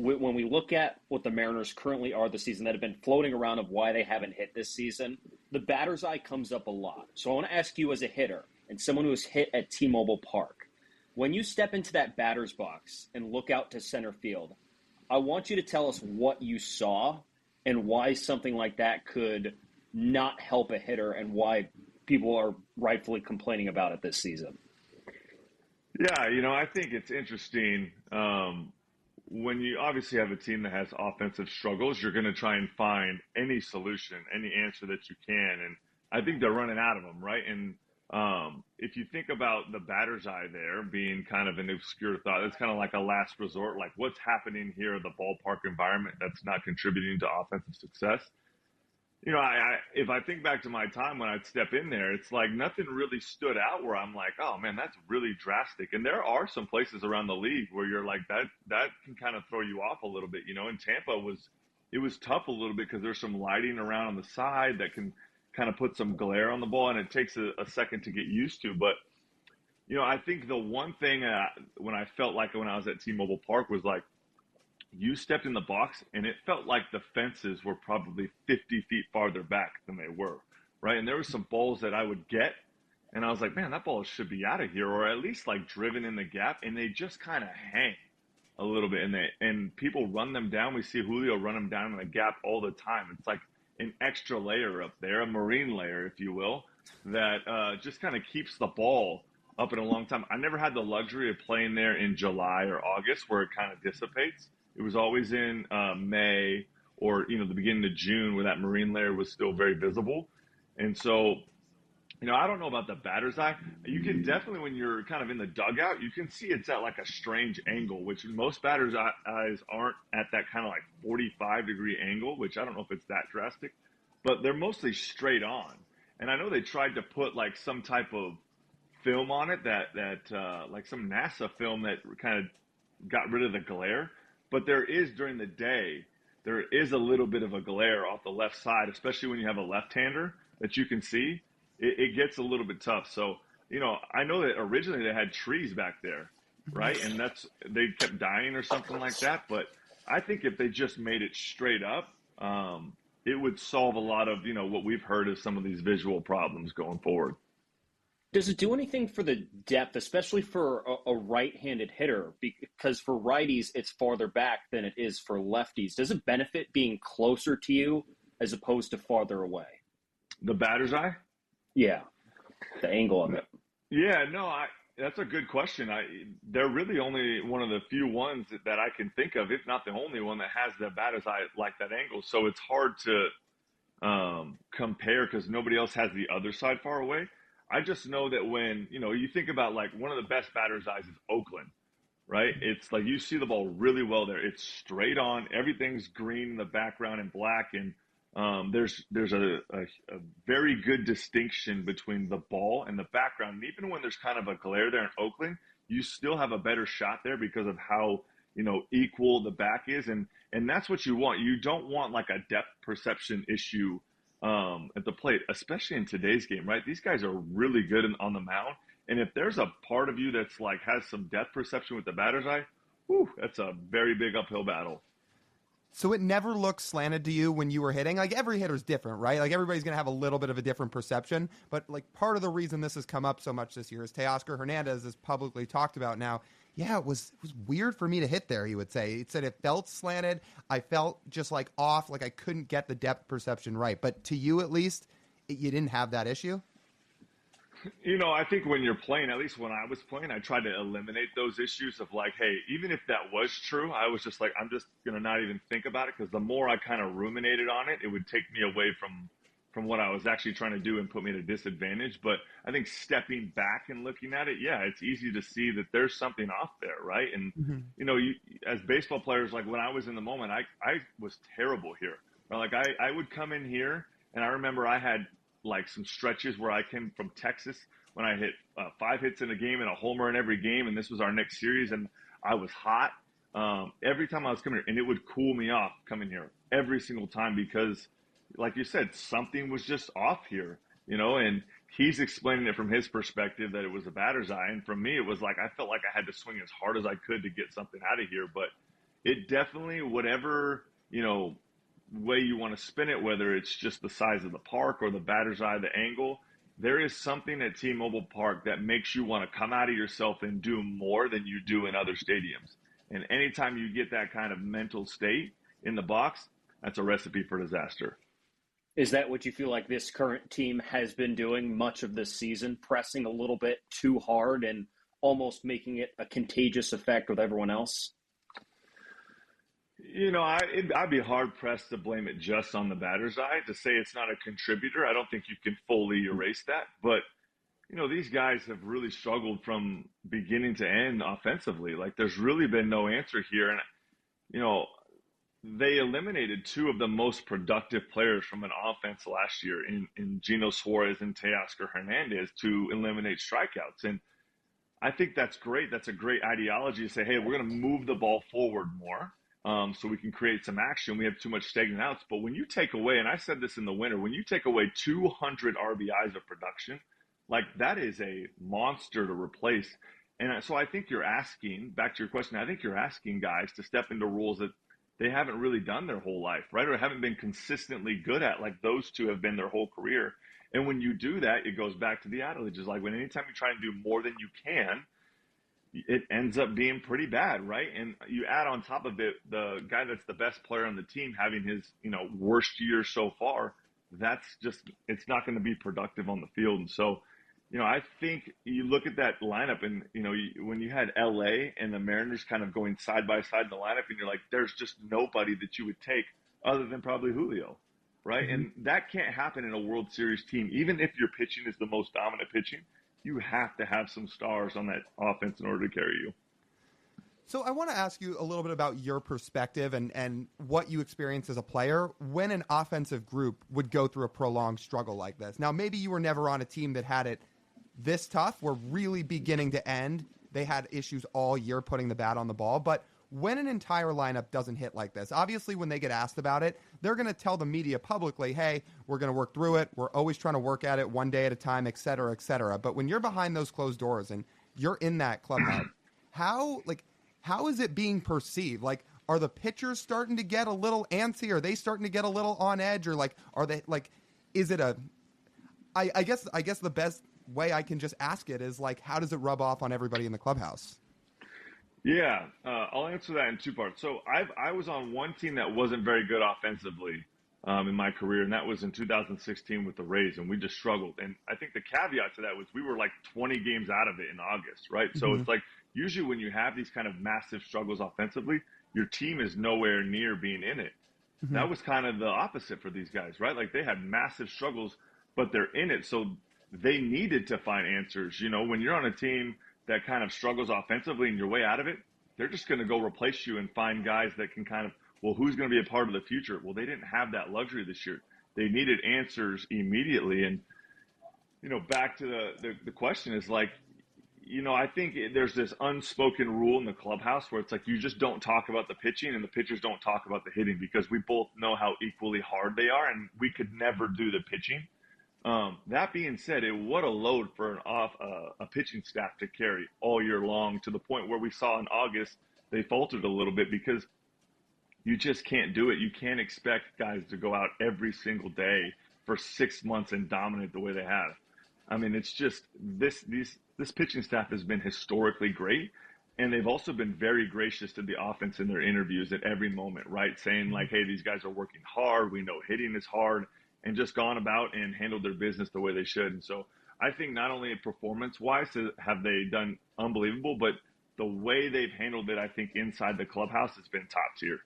when we look at what the Mariners currently are this season that have been floating around of why they haven't hit this season, the batter's eye comes up a lot. So I want to ask you as a hitter and someone who has hit at T-Mobile Park, when you step into that batter's box and look out to center field, I want you to tell us what you saw and why something like that could not help a hitter and why people are rightfully complaining about it this season. Yeah, I think it's interesting. When you obviously have a team that has offensive struggles, you're going to try and find any solution, any answer that you can. And I think they're running out of them, right? And if you think about the batter's eye there being kind of an obscure thought, it's kind of like a last resort, like what's happening here in the ballpark environment that's not contributing to offensive success. If I think back to my time when I'd step in there, it's like nothing really stood out where I'm like, oh man, that's really drastic. And there are some places around the league where you're like that can kind of throw you off a little bit. In Tampa it was tough a little bit because there's some lighting around on the side that can kind of put some glare on the ball, and it takes a second to get used to. But I think the one thing when I felt like when I was at T-Mobile Park was like, you stepped in the box and it felt like the fences were probably 50 feet farther back than they were, right? And there were some balls that I would get and I was like, man, that ball should be out of here, or at least like driven in the gap, and they just kind of hang a little bit, and people run them down. We see Julio run them down in the gap all the time. It's like an extra layer up there, a marine layer, if you will, that just kind of keeps the ball up in a long time. I never had the luxury of playing there in July or August where it kind of dissipates. It was always in May or, the beginning of June where that marine layer was still very visible. And so, I don't know about the batter's eye. You can definitely, when you're kind of in the dugout, you can see it's at like a strange angle, which most batters' eyes aren't at that kind of like 45-degree angle, which I don't know if it's that drastic, but they're mostly straight on. And I know they tried to put like some type of film on it that like some NASA film that kind of got rid of the glare. But there is, during the day, there is a little bit of a glare off the left side, especially when you have a left-hander that you can see. It gets a little bit tough. So, I know that originally they had trees back there, right? And they kept dying or something like that. But I think if they just made it straight up, it would solve a lot of, what we've heard of some of these visual problems going forward. Does it do anything for the depth, especially for a right-handed hitter? Because for righties, it's farther back than it is for lefties. Does it benefit being closer to you as opposed to farther away? The batter's eye? Yeah, the angle of it. Yeah, no, that's a good question. They're really only one of the few ones that I can think of, if not the only one, that has the batter's eye like that angle. So it's hard to compare because nobody else has the other side far away. I just know that when, you think about like one of the best batter's eyes is Oakland, right? It's like you see the ball really well there. It's straight on. Everything's green in the background and black. And there's a very good distinction between the ball and the background. And even when there's kind of a glare there in Oakland, you still have a better shot there because of how, equal the back is. And that's what you want. You don't want like a depth perception issue at the plate, especially in today's game, right? These guys are really good on the mound. And if there's a part of you that's like has some depth perception with the batter's eye, whew, that's a very big uphill battle. So it never looked slanted to you when you were hitting? Like every hitter's different, right? Like everybody's going to have a little bit of a different perception. But like part of the reason this has come up so much this year is Teoscar Hernandez has publicly talked about now. Yeah, it was weird for me to hit there, he would say. He said it felt slanted. I felt just like off, like I couldn't get the depth perception right. But to you at least, you didn't have that issue? I think when you're playing, at least when I was playing, I tried to eliminate those issues of like, hey, even if that was true, I was just like, I'm just going to not even think about it because the more I kind of ruminated on it, it would take me away from what I was actually trying to do and put me at a disadvantage. But I think stepping back and looking at it, yeah, it's easy to see that there's something off there, right? And, as baseball players, like when I was in the moment, I was terrible here. Like I would come in here and I remember I had like some stretches where I came from Texas when I hit 5 hits in a game and a homer in every game. And this was our next series. And I was hot every time I was coming here, and it would cool me off coming here every single time because like you said, something was just off here, and he's explaining it from his perspective that it was a batter's eye. And from me, it was like, I felt like I had to swing as hard as I could to get something out of here. But, it definitely, whatever, way you want to spin it, whether it's just the size of the park or the batter's eye, the angle, there is something at T-Mobile Park that makes you want to come out of yourself and do more than you do in other stadiums. And anytime you get that kind of mental state in the box, that's a recipe for disaster. Is that what you feel like this current team has been doing much of this season, pressing a little bit too hard and almost making it a contagious effect with everyone else? I'd be hard pressed to blame it just on the batter's eye. To say it's not a contributor, I don't think you can fully erase that. But, these guys have really struggled from beginning to end offensively. Like, there's really been no answer here. And, you know, they eliminated two of the most productive players from an offense last year in Gino Suarez and Teoscar Hernandez to eliminate strikeouts. And I think that's great. That's a great ideology to say, hey, we're going to move the ball forward more so we can create some action. We have too much stagnant outs. But when you take away, and I said this in the winter, when you take away 200 RBIs of production, like that is a monster to replace. And so I think you're asking, back to your question, I think you're asking guys to step into roles that they haven't really done their whole life, right? Or haven't been consistently good at, like those two have been their whole career. And when you do that, it goes back to the adage, is like when anytime you try and do more than you can, it ends up being pretty bad, right? And you add on top of it, the guy that's the best player on the team having his, worst year so far, that's just, it's not going to be productive on the field. And so, I think you look at that lineup and, when you had LA and the Mariners kind of going side by side in the lineup and you're like, there's just nobody that you would take other than probably Julio, right? Mm-hmm. And that can't happen in a World Series team. Even if your pitching is the most dominant pitching, you have to have some stars on that offense in order to carry you. So I want to ask you a little bit about your perspective and what you experienced as a player when an offensive group would go through a prolonged struggle like this. Now, maybe you were never on a team that had it this tough, where really beginning to end, they had issues all year putting the bat on the ball. But when an entire lineup doesn't hit like this, obviously when they get asked about it, they're going to tell the media publicly, hey, we're going to work through it. We're always trying to work at it one day at a time, et cetera, et cetera. But when you're behind those closed doors and you're in that clubhouse, how is it being perceived? Like, are the pitchers starting to get a little antsy? Are they starting to get a little on edge? Or like, are they like, is it I guess the best way I can just ask it is like, how does it rub off on everybody in the clubhouse? Yeah, I'll answer that in two parts. So I was on one team that wasn't very good offensively in my career, and that was in 2016 with the Rays, and we just struggled. And I think the caveat to that was we were like 20 games out of it in August, right? So it's like usually when you have these kind of massive struggles offensively, your team is nowhere near being in it. That was kind of the opposite for these guys, right? Like they had massive struggles, but they're in it. So they needed to find answers. When you're on a team that kind of struggles offensively and you're way out of it, they're just going to go replace you and find guys that can kind of, well, who's going to be a part of the future? Well, they didn't have that luxury this year. They needed answers immediately. And, back to the question is like, I think there's this unspoken rule in the clubhouse where it's like you just don't talk about the pitching and the pitchers don't talk about the hitting because we both know how equally hard they are and we could never do the pitching. That being said, what a load for a pitching staff to carry all year long, to the point where we saw in August they faltered a little bit because you just can't do it. You can't expect guys to go out every single day for 6 months and dominate the way they have. I mean, it's just this pitching staff has been historically great, and they've also been very gracious to the offense in their interviews at every moment, right? Saying like, hey, these guys are working hard. We know hitting is hard. And just gone about and handled their business the way they should. And so I think not only performance-wise have they done unbelievable, but the way they've handled it, I think, inside the clubhouse has been top tier.